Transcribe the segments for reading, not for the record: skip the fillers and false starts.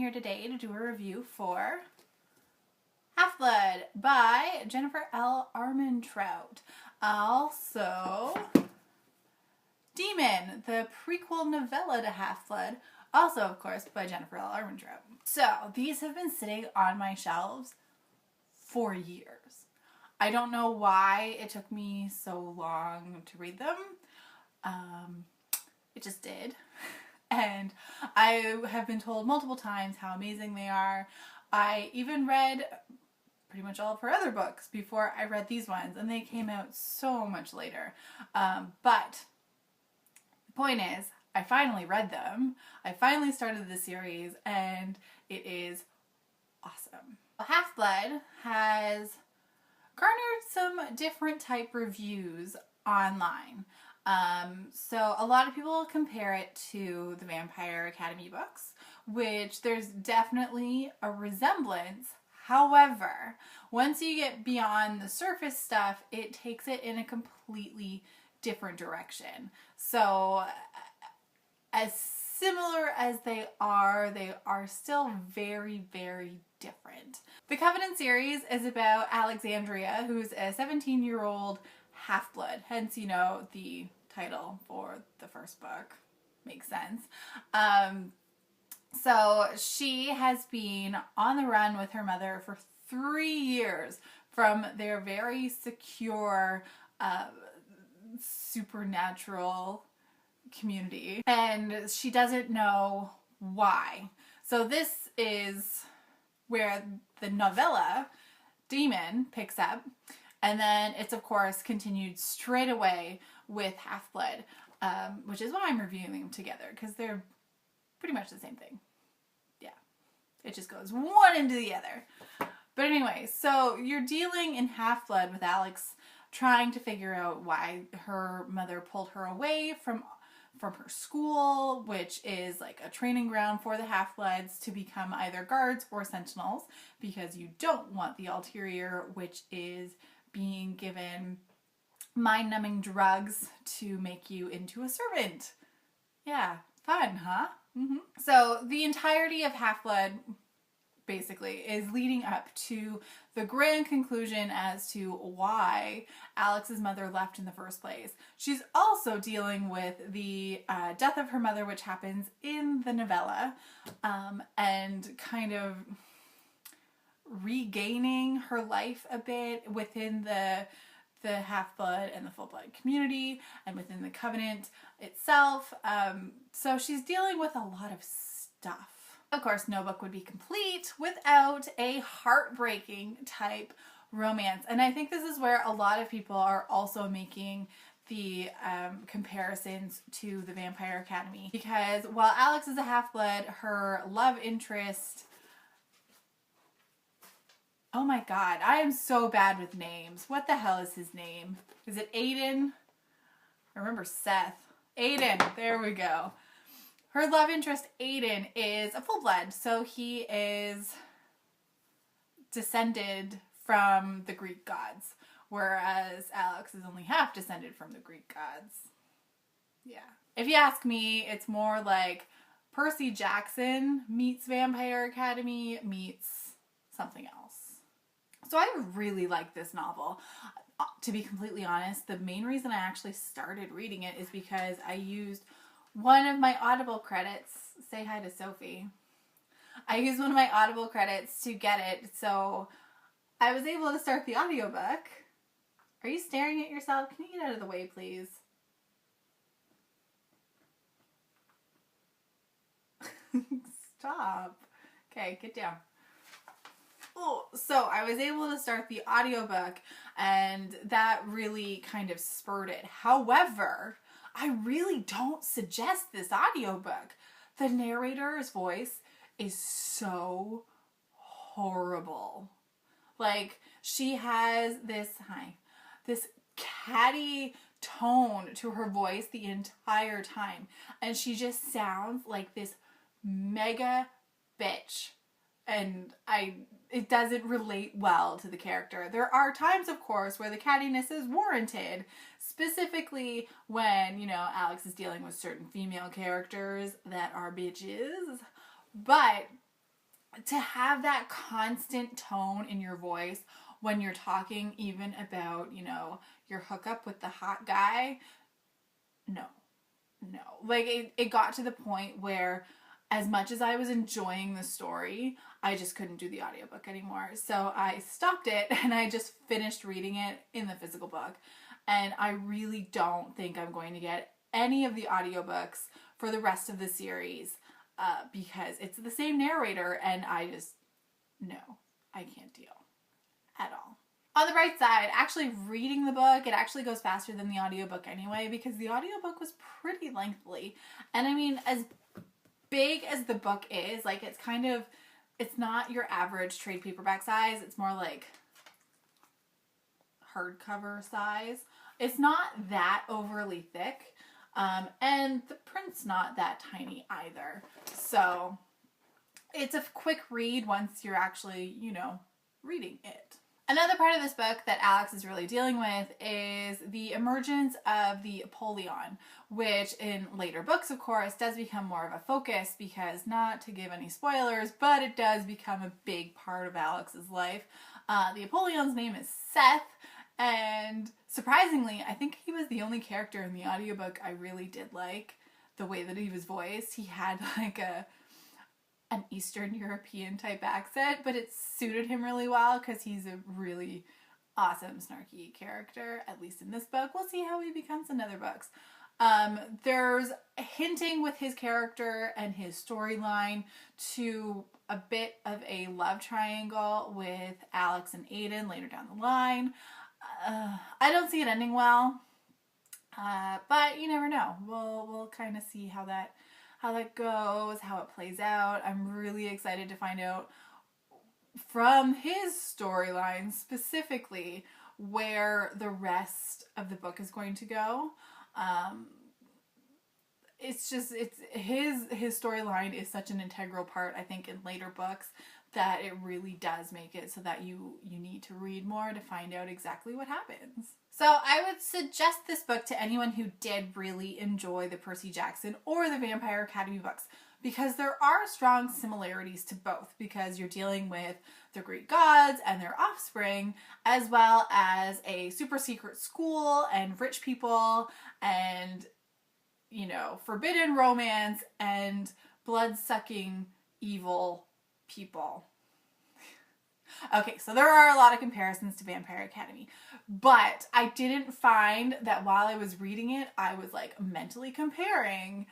here today to do a review for Half-Blood by Jennifer L. Armintrout. Also, Daimon, the prequel novella to Half-Blood, also of course by Jennifer L. Armintrout. So these have been sitting on my shelves for years. I don't know why it took me so long to read them. It just did. And I have been told multiple times how amazing they are. I even read pretty much all of her other books before I read these ones, and they came out so much later. But the point is, I finally read them. I finally started the series, and it is awesome. Half-Blood has garnered some different type reviews online. So a lot of people compare it to the Vampire Academy books, which there's definitely a resemblance. However, once you get beyond the surface stuff, it takes it in a completely different direction. So as similar as they are still very, very different. The Covenant series is about Alexandria, who's a 17-year-old half-blood, hence, you know, the title for the first book makes sense. So she has been on the run with her mother for 3 years from their very secure supernatural community, and she doesn't know why. So this is where the novella Daimon picks up, and then it's of course continued straight away with Half-Blood, which is why I'm reviewing them together, because they're pretty much the same thing. Yeah, it just goes one into the other. But anyway, so you're dealing in Half-Blood with Alex trying to figure out why her mother pulled her away from her school, which is like a training ground for the Half-Bloods to become either guards or sentinels, because you don't want the ulterior, which is being given mind-numbing drugs to make you into a servant. Yeah, fun, huh? So the entirety of Half-Blood basically is leading up to the grand conclusion as to why Alex's mother left in the first place. She's also dealing with the death of her mother, which happens in the novella, and kind of regaining her life a bit within the Half-Blood and the Full-Blood community and within the Covenant itself. So she's dealing with a lot of stuff. Of course, no book would be complete without a heartbreaking type romance. And I think this is where a lot of people are also making the comparisons to the Vampire Academy. Because while Alex is a Half-Blood, her love interest... Oh my god, I am so bad with names. What the hell is his name? Is it Aiden? I remember Seth. Aiden, there we go. Her love interest, Aiden, is a full-blood, so he is descended from the Greek gods, whereas Alex is only half descended from the Greek gods. Yeah. If you ask me, it's more like Percy Jackson meets Vampire Academy meets something else. So I really like this novel. To be completely honest, the main reason I actually started reading it is because I used one of my Audible credits. Say hi to Sophie. I used one of my Audible credits to get it, so I was able to start the audiobook. Are you staring at yourself? Can you get out of the way, please? Stop. Okay, get down. Oh, so I was able to start the audiobook, and that really kind of spurred it. However, I really don't suggest this audiobook. The narrator's voice is so horrible. Like, she has this catty tone to her voice the entire time, and she just sounds like this mega bitch. And it doesn't relate well to the character. There are times, of course, where the cattiness is warranted, specifically when, you know, Alex is dealing with certain female characters that are bitches. But to have that constant tone in your voice when you're talking, even about, you know, your hookup with the hot guy, no. No. Like, it got to the point where, as much as I was enjoying the story, I just couldn't do the audiobook anymore. So I stopped it and I just finished reading it in the physical book. And I really don't think I'm going to get any of the audiobooks for the rest of the series because it's the same narrator and no, I can't deal at all. On the bright side, actually reading the book, it actually goes faster than the audiobook anyway, because the audiobook was pretty lengthy. And I mean, as big as the book is, like, it's not your average trade paperback size. It's more like hardcover size. It's not that overly thick. And the print's not that tiny either. So it's a quick read once you're actually, you know, reading it. Another part of this book that Alex is really dealing with is the emergence of the Apollyon, which in later books, of course, does become more of a focus because, not to give any spoilers, but it does become a big part of Alex's life. The Apollyon's name is Seth, and surprisingly, I think he was the only character in the audiobook I really did like the way that he was voiced. He had like an Eastern European type accent, but it suited him really well because he's a really awesome snarky character, at least in this book. We'll see how he becomes in other books. There's hinting with his character and his storyline to a bit of a love triangle with Alex and Aiden later down the line. I don't see it ending well, but you never know. We'll kind of see how that goes, how it plays out. I'm really excited to find out from his storyline specifically where the rest of the book is going to go. It's his storyline is such an integral part, I think, in later books, that it really does make it so that you need to read more to find out exactly what happens. So I would suggest this book to anyone who did really enjoy the Percy Jackson or the Vampire Academy books, because there are strong similarities to both, because you're dealing with the Greek gods and their offspring, as well as a super secret school and rich people and, you know, forbidden romance and blood-sucking evil people. Okay, so there are a lot of comparisons to Vampire Academy, but I didn't find that while I was reading it, I was like mentally comparing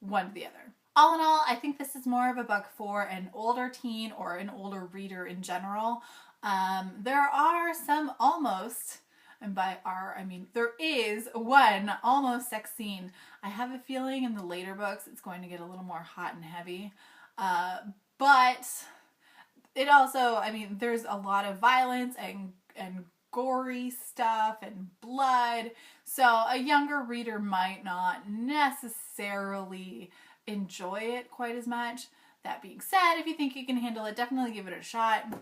one to the other. All in all, I think this is more of a book for an older teen or an older reader in general. There are some almost, and by are, I mean there is one almost sex scene. I have a feeling in the later books it's going to get a little more hot and heavy, but it also, I mean, there's a lot of violence and gory stuff and blood, so a younger reader might not necessarily enjoy it quite as much. That being said, if you think you can handle it, definitely give it a shot.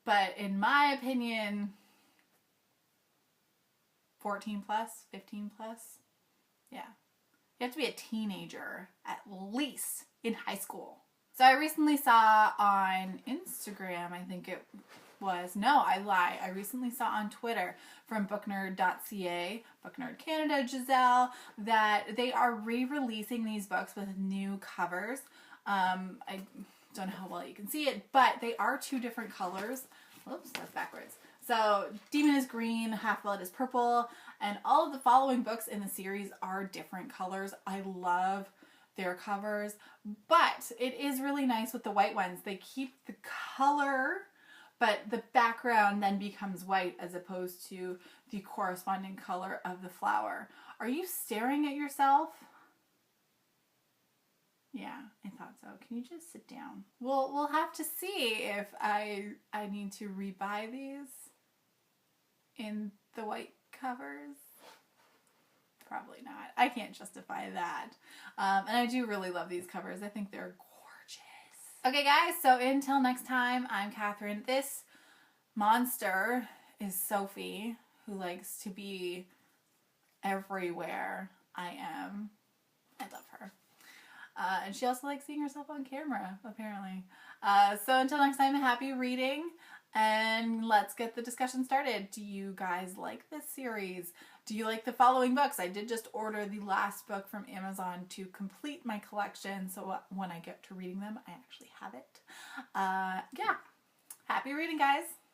But in my opinion, 14 plus, 15 plus, yeah. You have to be a teenager, at least, in high school. So I recently saw on Instagram, I think it was, no, I lie. I recently saw on Twitter from booknerd.ca, Booknerd Canada, Giselle, that they are re-releasing these books with new covers. I don't know how well you can see it, but they are two different colors. Whoops, that's backwards. So Daimon is green, Half-Blood is purple, and all of the following books in the series are different colors. I love their covers, but it is really nice with the white ones. They keep the color, but the background then becomes white as opposed to the corresponding color of the flower. Are you staring at yourself? Yeah, I thought so. Can you just sit down? We'll have to see if I need to rebuy these in the white covers. Probably not. I can't justify that. And I do really love these covers. I think they're gorgeous. Okay, guys, so until next time, I'm Catherine. This monster is Sophie, who likes to be everywhere I am. I love her. And she also likes seeing herself on camera, apparently. So until next time, happy reading, and let's get the discussion started. Do you guys like this series? Do you like the following books? I did just order the last book from Amazon to complete my collection, so when I get to reading them, I actually have it. Yeah. Happy reading, guys.